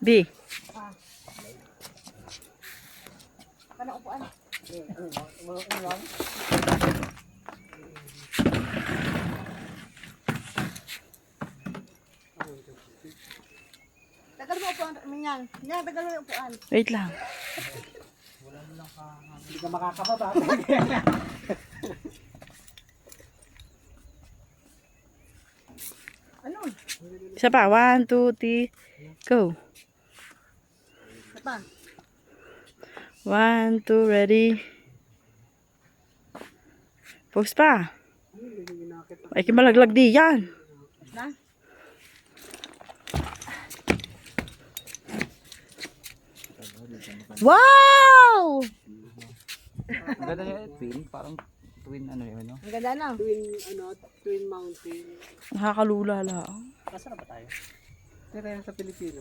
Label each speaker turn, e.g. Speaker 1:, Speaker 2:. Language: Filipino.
Speaker 1: B.
Speaker 2: Kanang upuan. Tagal mo upuan, Minyang. Minyang, tagal mo yung upuan.
Speaker 1: Wait lang.
Speaker 3: Hindi ka makakababa.
Speaker 2: Ano?
Speaker 1: Isa pa. 1, 2, 3. Go.
Speaker 2: Isa pa.
Speaker 1: 1, 2, ready. Pause pa. Ay, kimalaglag di yan.
Speaker 2: Na?
Speaker 1: Wow!
Speaker 4: Ang ganda niya, twin. Parang twin ano yun, no?
Speaker 2: Ang ganda na.
Speaker 3: Twin Mountain.
Speaker 1: Nakakalula lang.
Speaker 3: Nasaan ba tayo? Ito tayo sa Pilipino.